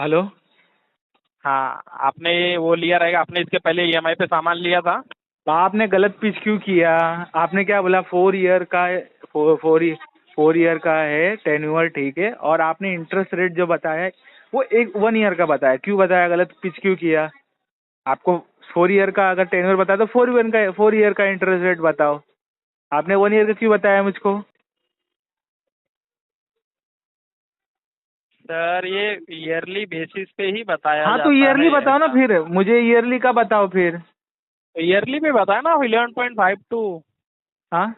Hello. हाँ, आपने वो लिया रहेगा, आपने इसके पहले ईएमआई पे सामान लिया था। तो आपने गलत पिच क्यों किया? आपने क्या बोला 4 ईयर का है, 4 ईयर का है टेन्योर, ठीक है, और आपने इंटरेस्ट रेट जो बताया है वो 1 ईयर का बताया। क्यों बताया? गलत पिच क्यों किया? आपको 4 ईयर का अगर टेन्योर बताया तो 4 ईयर का इंटरेस्ट रेट बताओ। आपने 1 ईयर का क्यों बताया मुझको? सर ये ईयरली बेसिस पे ही बताया हाँ तो जाता ईयरली है बताओ ना, ऐसा। फिर मुझे ईयरली का बताओ फिर। ईयरली पे बताया ना 11.52। हाँ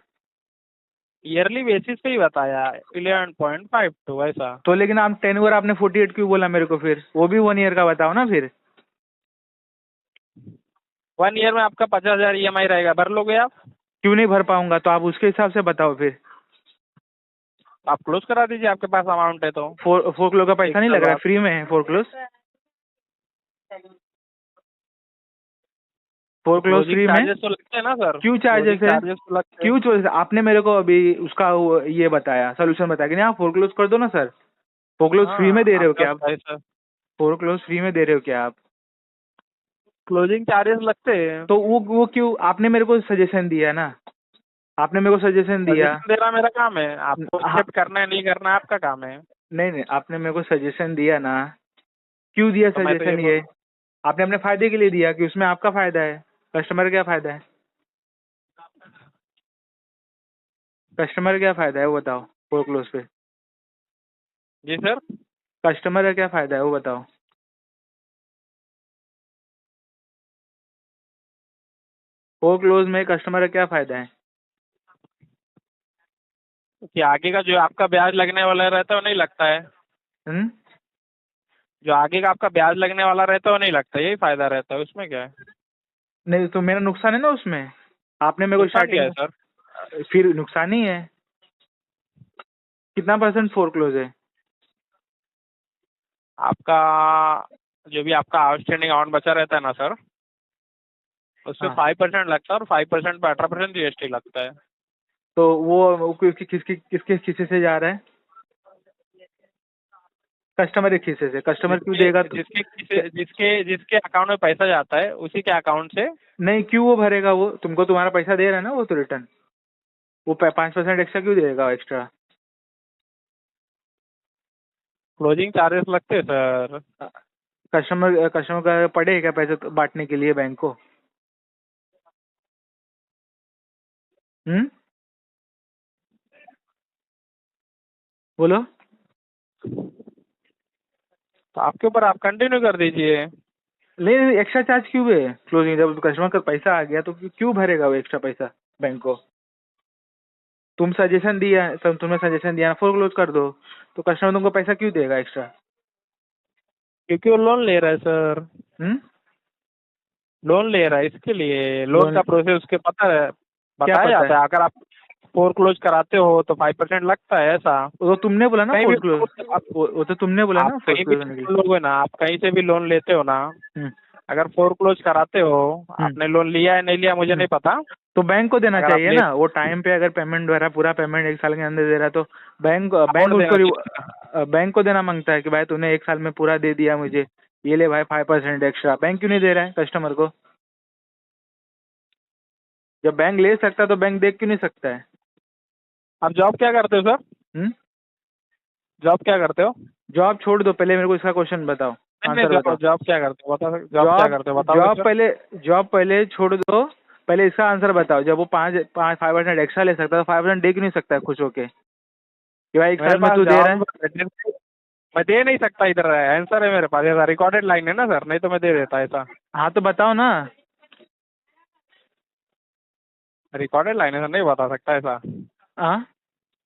ईयरली बेसिस पे ही बताया 11.52 ऐसा। तो लेकिन आप टेन्योर आपने 48 क्यों बोला मेरे को? फिर वो भी 1 ईयर का बताओ ना फिर। 1 ईयर में आपका 50,000 ईएमआई रहेगा, भर लोगे आप? क्यों नहीं भर पाऊंगा? तो आप उसके हिसाब से बताओ फिर। आप क्लोज करा दीजिए, आपके पास अमाउंट है तो। फोर क्लो का एक पैसा नहीं साल लग रहा है? बाद फ्री में है four close. Four close closing free में। चार्जेस तो लगते हैं ना सर, क्यों चार्जेस क्लोजिंग है? चार्जेस तो लगते हैं। क्यों चार्जेस? आपने मेरे को अभी उसका ये बताया, सोल्यूशन बताया कि नहीं आप फोर क्लोज कर दो ना सर। फोर क्लोज फ्री में हाँ दे रहे हो आपका क्या आप? पैसा, फोर क्लोज फ्री में दे रहे हो क्या आप? क्लोजिंग चार्जेस लगते हैं। तो वो क्यों? आपने मेरे को सजेशन दिया ना, आपने मेरे को सजेशन दिया। सजेशन देना मेरा काम है, आपको हाँ, एक्सेप्ट करना है नहीं करना है आपका काम है। नहीं नहीं, आपने मेरे को सजेशन दिया ना। क्यों दिया तो मैं तो ये सजेशन बोल, ये? आपने अपने फायदे के लिए दिया कि उसमें आपका फायदा है। कस्टमर का क्या फायदा है? कस्टमर का क्या फायदा है वो बताओ फोर क्लोज पे। जी सर। कस्टमर का क्या फायदा है वो बताओ। फोर क्लोज में कस्टमर का क्या फायदा है? कि आगे का जो आपका ब्याज लगने वाला रहता है वो नहीं लगता है। हम्म। जो आगे का आपका ब्याज लगने वाला रहता है वो नहीं लगता, यही फायदा रहता है, उसमें क्या है? नहीं तो मेरा नुकसान है ना उसमें। आपने मेरे को नुकसान क्या स्टार्टिंग है में, सर? फिर नुकसान ही है। कितना परसेंट फोर क्लोज है? आपका जो भी आपका आउटस्टैंडिंग अमाउंट बचा रहता है ना सर, उसपे हाँ 5% लगता है, और 5% पे 18% जीएसटी लगता है। तो वो किसके खीसे से जा रहा है? कस्टमर के खीसे से। कस्टमर क्यों जिसके देगा तो? जिसके जिसके जिसके अकाउंट में पैसा जाता है उसी के अकाउंट से। नहीं, क्यों वो भरेगा? वो तुमको तुम्हारा पैसा दे रहा है ना वो तो रिटर्न। वो 5% एक्स्ट्रा क्यों देगा एक्स्ट्रा? क्लोजिंग चार्जेस लगते हैं सर। कस्टमर का पड़े क्या पैसे तो बांटने के लिए बैंक को? हम्म। बोलो। तो आपके ऊपर, आप कंटिन्यू कर दीजिए। नहीं, एक्स्ट्रा चार्ज क्यों है? क्लोजिंग जब कस्टमर का पैसा आ गया तो क्यों भरेगा वो एक्स्ट्रा पैसा बैंक को? तुमने सजेशन दिया ना फोर क्लोज कर दो, तो कस्टमर तुमको पैसा क्यों देगा एक्स्ट्रा? क्योंकि वो लोन ले रहा है सर। हम्म। लोन ले रहा है, इसके लिए लोन लोन का प्रोसेस उसके पता है, क्या बताया पता है? जाता है। अगर आप फोर क्लोज कराते हो तो 5% लगता है ऐसा। वो तो तुमने बोला ना कहीं भी फोर क्लोज। वो तो तुमने बोला आप ना फोर कहीं भी क्लोज करने के लिए। लोन लोगे ना, आप कहीं से भी लोन लेते हो ना, हम्म। अगर फोर क्लोज कराते हो, हम्म। आपने लोन लिया है नहीं लिया मुझे हम्म। नहीं पता। तो बैंक को देना अगर आप चाहिए ले, ना वो टाइम पे। अगर पेमेंट दे रहा है, पूरा पेमेंट 1 साल के अंदर दे रहा है तो बैंक अमाउंट देना उसको चाहिए। बैंक को देना मांगता है कि भाई तूने 1 साल में पूरा दे दिया मुझे, ये ले भाई 5% एक्स्ट्रा। बैंक क्यों नहीं दे रहा है कस्टमर को? जब बैंक ले सकता है तो बैंक दे क्यों नहीं सकता है? आप जॉब क्या करते हो सर? हम्म। जॉब क्या करते हो? जॉब छोड़ दो, पहले मेरे को इसका क्वेश्चन बताओ, नहीं नहीं, आंसर बताओ। जॉब क्या करते हो बता, जॉब क्या जॉब करते हो बताओगे जॉब सर? पहले जॉब पहले छोड़ दो। पहले इसका आंसर बताओ। जब वो 5% एक्स्ट्रा ले सकता है तो 5% दे क्यों नहीं सकता है खुश होके कि भाई 1 साल मेरे में पास तू दे रहा जवाब है? मैं दे नहीं सकता, इधर आंसर है मेरे पास, ऐसा रिकॉर्डेड लाइन है ना सर, नहीं तो मैं दे देता ऐसा। हाँ तो बताओ ना। रिकॉर्डेड लाइन है सर, नहीं बता सकता ऐसा। हाँ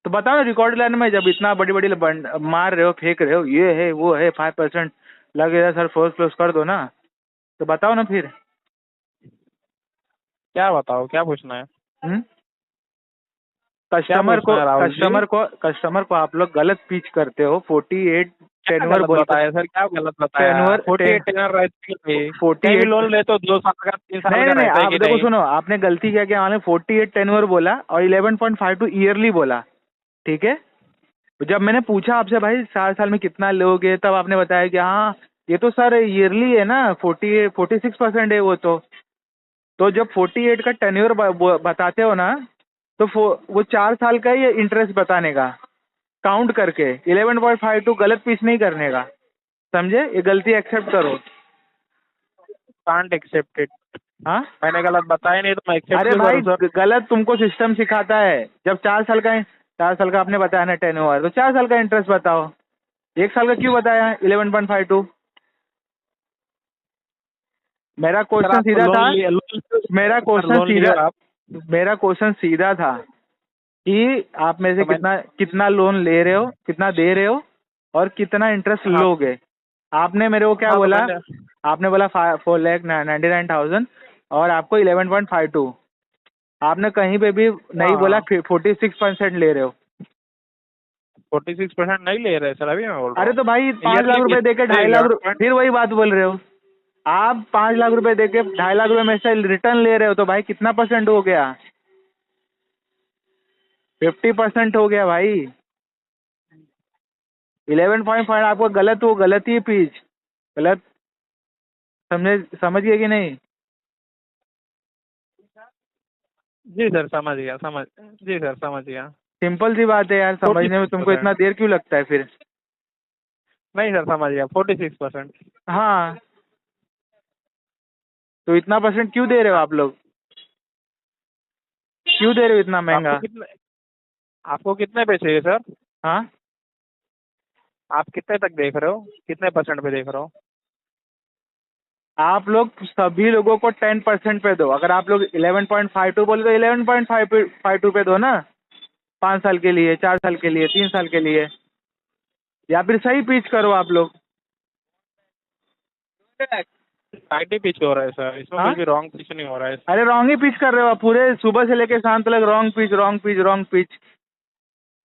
तो बताओ ना, रिकॉर्ड लाइन में जब इतना बड़ी बड़ी मार रहे हो, फेंक रहे हो, ये है वो है, 5% लगेगा सर, फोर्स क्लोज कर दो ना। तो बताओ ना फिर। क्या बताओ, क्या पूछना है? हम्म। क्या पूछना है राहुल जी? कस्टमर को आप लोग गलत पिच करते हो। 48 क्या टेनवर गलत बोलकर। बताया सर, क्या गलत बताया? टेनवर 48 टेनर रहती है, फोर्टी कहीं भी एट लोन लेते हो 2 साल का 3 साल नहीं का नहीं नहीं, रहता है आप कि देखो नहीं? सुनो, आपने गलती क्या किया। आपने 48 टेनवर बोला और 11.52 ईयरली बोला, ठीक है। जब मैंने पूछा आपसे भाई 4 साल में कितना लोगे, तब आपने बताया कि हाँ ये तो सर ईयरली है ना, 46% है वो तो जब 48 का टेन्योर बताते हो ना, तो वो 4 साल का ही इंटरेस्ट बताने का, काउंट करके 11.52 गलत पीस नहीं करने का, समझे? ये गलती एक्सेप्ट करो। Can't accept it. हाँ मैंने गलत बताया नहीं तो मैं एक्सेप्ट अरे क्यों भाई करूँ सर? गलत तुमको सिस्टम सिखाता है। जब 4 साल का आपने बताया ना टेन्योर, तो 4 साल का इंटरेस्ट बताओ। 1 साल का क्यों बताया 11.52? मेरा सर क्वेश्चन आपको सीधा लोन था, लिया, मेरा सर क्वेश्चन लोन लिया सीधा आप? मेरा क्वेश्चन सीधा था कि आप में से तो मैं कितना कितना लोन ले रहे हो, कितना दे रहे हो, और कितना इंटरेस्ट हाँ लोगे। आपने मेरे को क्या हाँ, तो बोला? मैंने आपने बोला 4,99,000 और आपको 11.52। आपने कहीं पे भी नहीं बोला हाँ 46% ले रहे हो। 46% नहीं ले रहे सर, अभी मैं बोल रहा अरे हूँ तो भाई 5 लाख ईयरली रुपए दे के कितने 2.5 लाख 11 फिर वही बात बोल रहे हो। आप 5 लाख रुपए दे के 2.5 लाख रुपए में से रिटर्न ले रहे हो, तो भाई कितना परसेंट हो गया? 50% हो गया भाई। 11.5 आपको गलत, वो गलत ही पीच गलत, समझ गए कि नहीं? जी सर समझ गया, जी सर समझ गया। सिंपल सी बात है यार, समझने में तुमको इतना 46%। देर क्यों लगता है फिर? नहीं सर समझ गया, 46%। हाँ, तो इतना परसेंट क्यों दे रहे हो आप लोग? क्यों दे रहे हो इतना आपको महंगा? कितने आपको कितने पे चाहिए सर? हाँ, आप कितने तक देख रहे हो, कितने परसेंट पे देख रहे हो? आप लोग सभी लोगों को 10% पे दो। अगर आप लोग 11.52 बोले तो 11.52 पे दो ना, 5 साल के लिए, 4 साल के लिए, 3 साल के लिए, या फिर सही पिच करो आप लोग। राइट ही पिच हो रहा है सर, इसमें हाँ, कुछ भी रॉन्ग पिच नहीं हो रहा है। अरे रॉन्ग ही पिच कर रहे हो आप, पूरे सुबह से लेके शाम तक wrong pitch, wrong pitch, wrong pitch.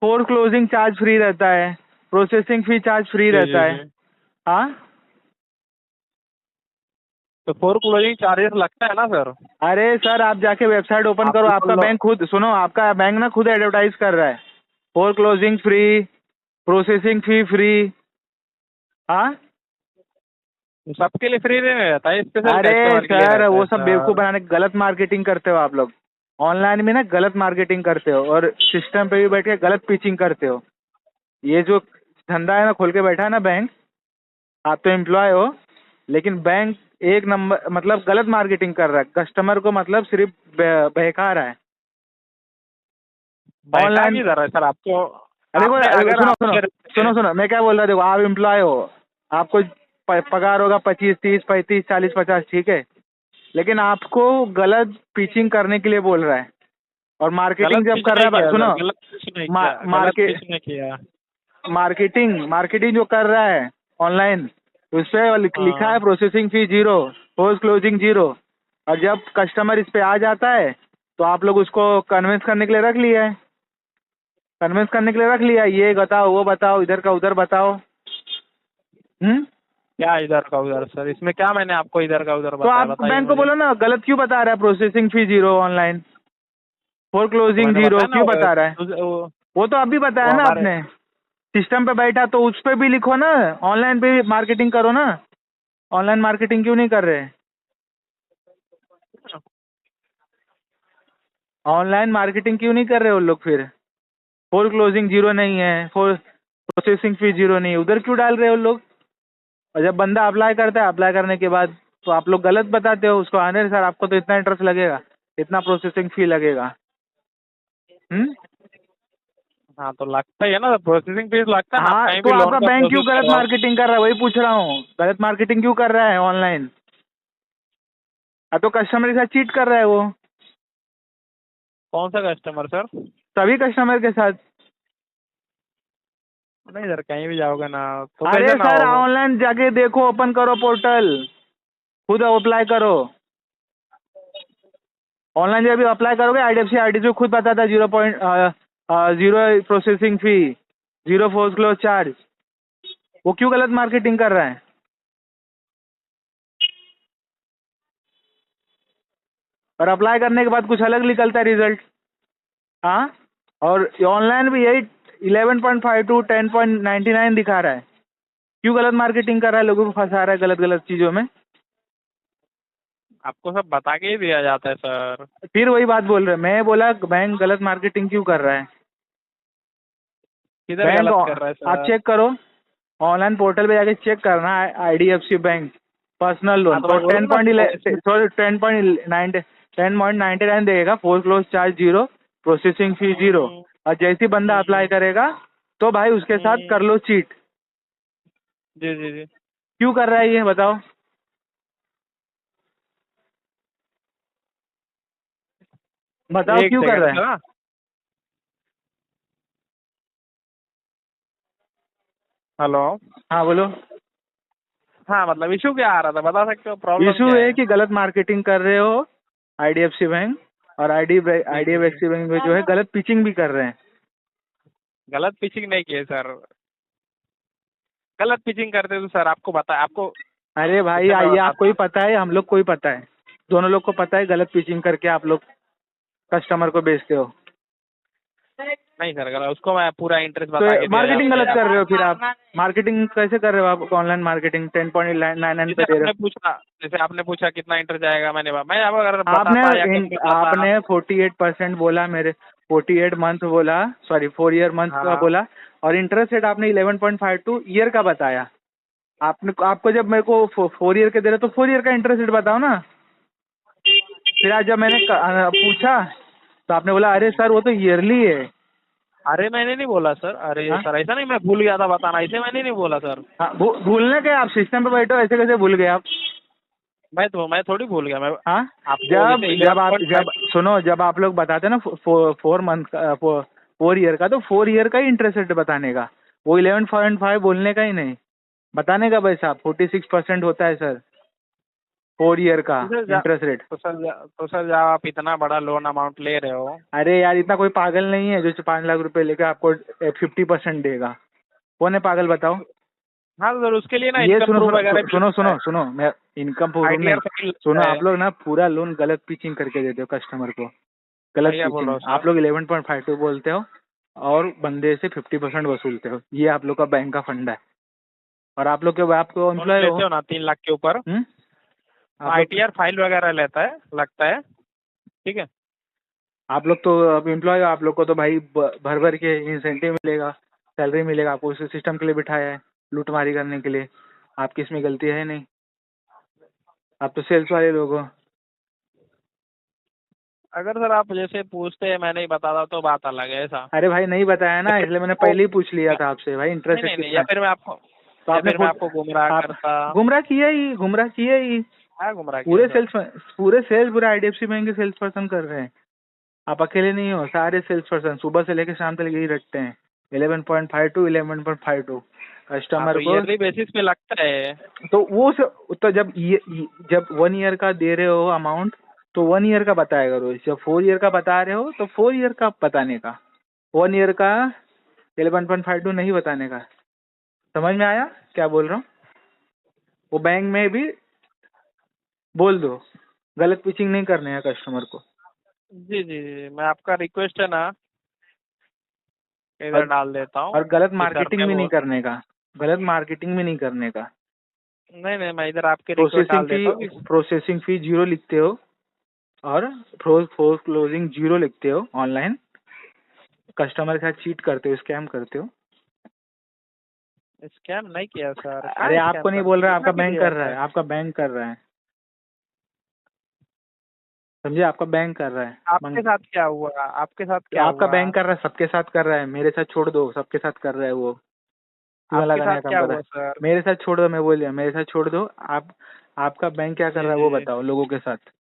Four closing charge free रहता है, प्रोसेसिंग फी चार्ज फ्री जी रहता जी है। जी। हाँ, तो फोर क्लोजिंग चार्जेस लगता है ना सर? अरे सर आप जाके वेबसाइट ओपन आप करो, आपका लोग बैंक खुद, सुनो, आपका बैंक ना खुद एडवर्टाइज कर रहा है, four closing free, processing fee free. हाँ, सबके लिए फ्री नहीं रहता है, स्पेशल अरे कस्टमर के लिए सर रहता वो है सब सर। बेवकूफ़ बनाने, गलत मार्केटिंग करते हो आप लोग। ऑनलाइन में ना गलत मार्केटिंग करते हो, और सिस्टम पे भी बैठ के गलत पिचिंग करते हो। ये जो धंधा है ना खोल के बैठा है ना बैंक, आप तो एम्प्लॉय हो, लेकिन बैंक एक नंबर मतलब गलत मार्केटिंग कर रहा है, कस्टमर को मतलब सिर्फ बहका रहा है बैठा ऑनलाइन। किधर है सर आपको? अरे आपने अगर सुनो आप सुनो सुनो सुनो, मैं क्या बोल रहा, देखो आप एम्प्लॉय हो, आपको पगार होगा 25, 30, 35, 40, 50, ठीक है, लेकिन आपको गलत पिचिंग करने के लिए बोल रहा है। और गलत मार्केटिंग जब पिच कर नहीं रहा है, किया सुनो, सर, गलत पिच नहीं किया, गलत मार्केट पिच नहीं किया। मार्केटिंग जो कर रहा है ऑनलाइन, उस पे लिखा है हाँ प्रोसेसिंग फी 0, पोस्ट क्लोजिंग 0। और जब कस्टमर इस पे आ जाता है, तो आप लोग उसको कन्विंस करने के लिए रख लिया है, ये बताओ, वो बताओ, इधर का उधर बताओ। क्या इधर का उधर सर, इसमें क्या मैंने आपको इधर का उधर तो बताया, आप बताइए बैंक को मुझे। बोलो ना, गलत क्यों बता रहा है, प्रोसेसिंग फी 0 ऑनलाइन, फोर तो क्लोजिंग मैंने 0 बताया ना क्यों बता रहा है? वो तो अभी वो बताया ना हमारे आपने, सिस्टम पे बैठा तो उस पे भी लिखो ना, ऑनलाइन पे भी मार्केटिंग करो ना। ऑनलाइन मार्केटिंग क्यों नहीं कर रहे? ऑनलाइन मार्केटिंग क्यों नहीं कर रहे हो लोग फिर? फोर क्लोजिंग 0 नहीं है, फोर प्रोसेसिंग फी 0 नहीं है, उधर क्यों डाल रहे हो लोग? और जब बंदा अप्लाई करता है, अप्लाई करने के बाद तो आप लोग गलत बताते हो उसको, आने सर आपको तो इतना इंटरेस्ट लगेगा, इतना प्रोसेसिंग फी लगेगा। हाँ तो लगता ही है ना, प्रोसेसिंग फीस लगता है ना, आप हाँ, कहीं तो भी लोन आपका का बैंक क्यों प्रोसेस गलत करवाओ। मार्केटिंग कर रहा है, वही पूछ रहा हूँ, गलत मार्केटिंग क्यों कर रहा है ऑनलाइन? अब तो कस्टमर के साथ चीट कर रहा है वो, कौन सा कस्टमर सर? सभी कस्टमर के साथ। नहीं सर, कहीं भी जाओगे ना तो अरे कैसे ना सर हो। ऑनलाइन जाके देखो, ओपन करो पोर्टल, खुद अप्लाई करो। ऑनलाइन जब भी अप्लाई करोगे, IDFC RTC खुद बताता है 0 processing fee, 0 force close charge. वो क्यों गलत मार्केटिंग कर रहा है? और अप्लाई करने के बाद कुछ अलग निकलता है रिजल्ट। हाँ, और ऑनलाइन भी यही 11.52, 10.99 दिखा रहा है। क्यों गलत मार्केटिंग कर रहा है, लोगों को फंसा रहा है गलत गलत चीजों में? आपको सब बता के ही दिया जाता है सर। फिर वही बात बोल रहे हैं, मैं बोला बैंक गलत मार्केटिंग क्यों कर रहा है? किधर बैंक गलत कर रहा है आप सर? चेक करो, ऑनलाइन पोर्टल पे जाके चेक करना, IDFC बैंक पर्सनल लोन हाँ तो तो मैं बोल रहा हूँ ना, तो इसमें 10.99 देगा, foreclose charge zero, processing fee zero. हम्म, और जैसे ही बंदा अप्लाई करेगा तो भाई उसके साथ कर लो चीट। जी जी जी। क्यों कर रहा है ये बताओ? बताओ एक क्यों कर सेकंड रहा है? सर। हेलो। हाँ बोलो। हाँ मतलब इशू क्या आ रहा था, बता सकते हो प्रॉब्लम इशू क्या है है? कि गलत मार्केटिंग कर रहे हो IDFC बैंक, और जी जी जी। IDFC बैंक में जो है गलत पिचिंग भी कर रहे हैं। गलत पिचिंग नहीं किए सर। गलत पिचिंग करते तो सर आपको बता, आपको अरे भाई जैसे मैं ये आपको बताता ही हूँ। पता है, हम लोग को ही पता है, दोनों लोग को पता है गलत पिचिंग करके आप लोग कस्टमर को बेचते हो। नहीं सर, गलत उसको मैं पूरा इंटरेस्ट तो बता के दिया मार्केटिंग जाता गलत है कर रहे हो, आपको। फिर आप मार्केटिंग कैसे कर रहे हो? आप ऑनलाइन मार्केटिंग 10.99 पे जैसे दे रहे आपने हो। पूछा, जैसे आपने पूछा कितना इंटरेस्ट आएगा, मैं अब अगर आपने बताता या कहीं बताता। आपने 48% बोला मेरे, 48 मंथ बोला, सॉरी 4 ईयर मंथ का हाँ बोला, और इंटरेस्ट रेट आपने 11.52 ईयर का बताया। आपने आपको जब मेरे को 4 ईयर के दे रहे तो 4 ईयर का इंटरेस्ट रेट बताओ ना। फिर आज जब मैंने पूछा तो आपने बोला अरे सर वो तो ईयरली है। अरे मैंने नहीं बोला सर, अरे हाँ सर ऐसा नहीं, मैं भूल गया था बताना, ऐसे मैंने नहीं बोला सर। हाँ, भूलने के आप सिस्टम पे बैठो, ऐसे कैसे भूल गए आप? मैं थोड़ी भूल गया, मैं हाँ, आपको जैसे जब 11.5। सुनो, जब आप लोग बताते ना 4 मंथ का, 4 ईयर का, तो 4 ईयर का ही इंटरेस्ट रेट बताने का, वो 11.5 बोलने का ही नहीं, बताने का भाई साहब 46% होता है सर 4 ईयर का तो सर इंटरेस्ट रेट। जब आप इतना बड़ा लोन अमाउंट ले रहे हो। अरे यार इतना कोई पागल नहीं है जो 5 लाख रुपए लेकर आपको 50% देगा। कौन है पागल बताओ? हाँ तो सर उसके लिए ना ये इनकम सुनो प्रूफ सुनो वगैरह भी सुनो लगता है। सुनो सुनो, मैं इनकम प्रूफ नहीं, आईटीआर फाइल सुनो, लगता है। आप लोग ना पूरा लोन गलत पिचिंग करके देते हो कस्टमर को, गलत भैया बोल रहा पिचिंग। हूँ आप सर। लोग 11.52 बोलते हो और बंदे से 50% वसूलते हो, ये आप लोग का बैंक का फंडा है। और आप लोग के आपको लोन एम्प्लॉय हो। लेते हो ना 3 लाख के ऊपर, आप लोग आईटीआर फाइल वगैरह लेता है, लगता है। ठीक है। आप लोग तो अब एम्प्लॉय हो, आप लोग को तो भाई भर भर के इंसेंटिव मिलेगा, सैलरी मिलेगा, आपको उस सिस्टम के लिए बिठाया है लूटमारी करने के लिए। आपकी इसमें गलती है नहीं, आप तो सेल्स वाले लोग हो। अगर सर आप जैसे पूछते हैं मैं नहीं बताता तो बात अलग है ऐसा। अरे भाई नहीं बताया या ना, फिर इसलिए मैंने वो पहले ही पूछ लिया था आपसे भाई नहीं इंटरेस्ट रेट नहीं नहीं, कितना है। तो या आपने फिर मैं खुद आपको गुमराह आप करता। गुमराह किया ही। क्या गुमराह किया पूरे सर? सेल्स पूरे IDFC बैंक के सेल्स पर्सन कर रहे हैं। आप अकेले नहीं हो, सारे सेल्स पर्सन सुबह से लेकर शाम तक यही रखते हैं, 11.52 हाँ कस्टमर तो को। ईयरली बेसिस पे लगता है। तो तो जब 1 ईयर का दे रहे हो अमाउंट, तो 1 ईयर का बताया करो। जब 4 ईयर का बता रहे हो तो 4 ईयर का बताने का, 1 ईयर का 11.52 नहीं बताने का। समझ में आया क्या बोल रहा हूँ? वो बैंक में भी बोल दो, गलत पिचिंग नहीं करने हैं कस्टमर को। जी जी जी, मैं आपका रिक्वेस्ट है ना इधर और डाल देता हूँ और गलत कि सर ने मार्केटिंग भी वो। नहीं करने का, गलत मार्केटिंग भी नहीं करने का। नहीं नहीं, मैं इधर आपके रिक्वेस्ट डाल देता हूँ कि प्रोसेसिंग फी जीरो लिखते हो, और फोर क्लोजिंग जीरो लिखते हो, ऑनलाइन कस्टमर के साथ चीट करते हो, स्कैम करते हो। स्कैम नहीं किया सर, अरे कहाँ स्कैम आपको नहीं बोल करते, रहा, कितना आपका भी बैंक दिया कर रहा जाता है, है। आपका बैंक कर रहा है, समझे? आपका बैंक कर रहा है। आपके साथ क्या हुआ, आपके साथ तो क्या आपका हुआ? बैंक कर रहा है, सबके साथ कर रहा है, मेरे साथ छोड़ दो, सबके साथ कर रहा है वो। क्यों आपके लगाने साथ का काम क्या कर रहा हुआ है? सर? मेरे साथ छोड़ दो, मैं बोल दिया मेरे साथ छोड़ दो। आपका बैंक क्या कर जी रहा है जी वो जी। बताओ लोगों के साथ।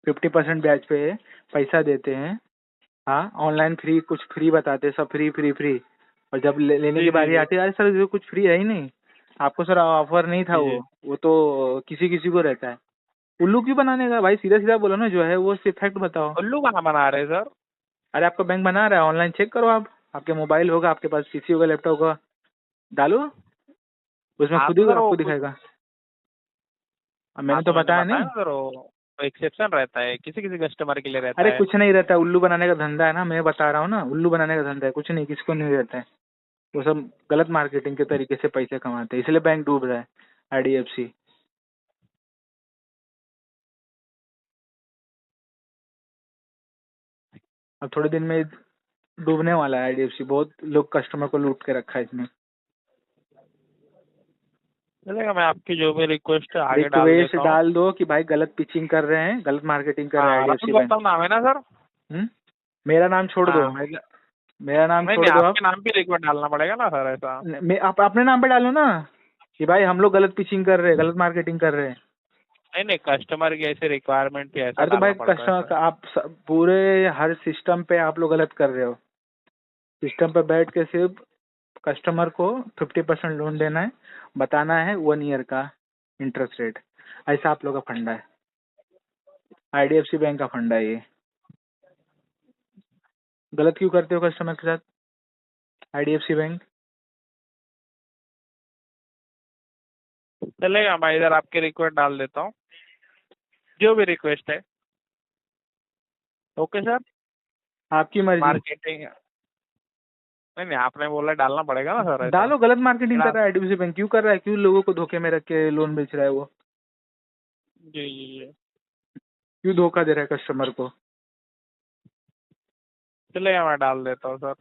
50% ब्याज पे पैसा देते हैं। हाँ, ऑनलाइन फ्री, कुछ फ्री बताते हैं, सब फ्री फ्री फ्री। और जब लेने की जी जी बारी जी आती है, अरे सर जो कुछ फ्री है ही नहीं, आपको सर ऑफर नहीं था, जी जी। वो तो किसी किसी को रहता है। उल्लू क्यों बनाने का भाई, सीधा सीधा बोलो ना, जो है वो फैक्ट बताओ। उल्लू कहाँ बना रहे सर? अरे आपका बैंक बना रहा है, ऑनलाइन चेक करो आप, आपके मोबाइल होगा, आपके पास PC होगा, लैपटॉप होगा, डालो, उसमें हाँ खुद तो ही सर वो आपको कुछ। दिखाएगा। अब हाँ मैंने तो तो मैंने बताया बताया नहीं। ना सर, वो एक्सेप्शन रहता है, किसी किसी कस्टमर के लिए रहता अरे है। कुछ नहीं रहता है, उल्लू बनाने का धंधा है ना, मैं बता रहा हूँ ना, उल्लू बनाने का धंधा है, कुछ नहीं, किसको नहीं रहता है। वो सब गलत मार्केटिंग के तरीके से पैसे कमाते हैं, इसलिए बैंक डूब रहा है IDFC। अब थोड़े दिन में डूबने वाला है IDFC, बहुत लोग कस्टमर को लूट के रखा है इसने। चलेगा, मैं आपकी जो भी रिक्वेस्ट है आगे डाल रिक्वेस्ट देता हूँ। डाल दो कि भाई गलत पिचिंग कर रहे हैं, गलत मार्केटिंग कर रहे हैं हाँ, IDFC राहुल बैंक। गौतम नाम है ना सर? मेरा नाम छोड़ दो, हाँ, मेरा नाम नहीं छोड़ नहीं, दो आप। आपके नाम पे रिक्वेस्ट डालना पड़ेगा ना सर, ऐसा। आप अपने नाम पे डालो ना कि भाई हम लोग गलत पिचिंग कर रहे हैं, गलत मार्केटिंग कर रहे हैं। नहीं नहीं, कस्टमर की ऐसी रिक्वायरमेंट थी, ऐसा अरे तो भाई डालना पड़ता है कस्टमर सर। आप पूरे हर सिस्टम पे आप लोग गलत कर रहे हो। सिस्टम पे बैठ के सिर्फ कस्टमर को 50% लोन देना है, बताना है 1 ईयर का इंटरेस्ट रेट, ऐसा आप लोग का फंडा है। IDFC बैंक का फंडा है ये। गलत क्यों करते हो कस्टमर के साथ IDFC बैंक? चलेगा, मैं इधर आपकी रिक्वेस्ट डाल देता हूँ, जो भी रिक्वेस्ट है। Okay sir. आपकी मर्जी। मार्केटिंग नहीं नहीं, आपने बोला डालना पड़ेगा ना सर, ऐसा। डालो, गलत मार्केटिंग कर आप- रहा है IDFC बैंक, क्यों कर रहा है, क्यों लोगों को धोखे में रख के लोन बेच रहा है वो, जी जी जी। क्यों धोखा दे रहा है कस्टमर को? चलेगा, मैं डाल देता हूँ सर।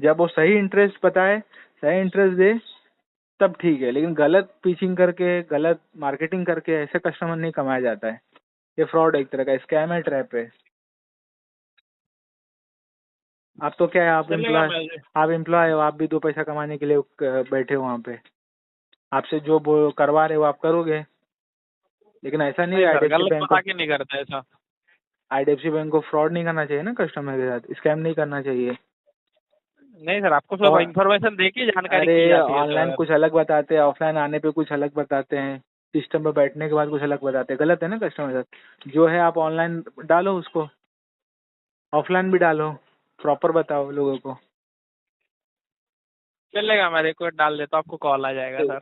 जब वो सही इंटरेस्ट बताए, सही इंटरेस्ट दे, तब ठीक है, लेकिन गलत पिचिंग करके, गलत मार्केटिंग करके ऐसे कस्टमर नहीं कमाया जाता है। ये फ्रॉड एक तरह का स्कैम है, ट्रैप है। आप तो क्या है, चलेगा, मैं आप एम्प्लॉय हो, आप भी 2 पैसा कमाने के लिए बैठे हो वहाँ पे, आपसे जो करवा रहे हो आप करोगे, लेकिन ऐसा नहीं नहीं है। सर, IDFC गलत बैंक को बता के नहीं करता ऐसा। IDFC बैंक को फ्रॉड नहीं करना चाहिए ना, कस्टमर के साथ स्कैम नहीं करना चाहिए। नहीं सर, आपको सब और इन्फॉर्मेशन दे के जानकारी की अरे जाती है ऑनलाइन सर। कुछ अलग बताते हैं, ऑफलाइन आने पे कुछ अलग बताते हैं, सिस्टम पे बैठने के बाद कुछ अलग बताते हैं, गलत है ना कस्टमर के साथ। जो है आप ऑनलाइन डालो उसको, ऑफलाइन भी डालो, प्रॉपर बताओ लोगों को। चलेगा, मैं रिक्वेस्ट डाल देता हूँ, आपको कॉल आ जाएगा सर।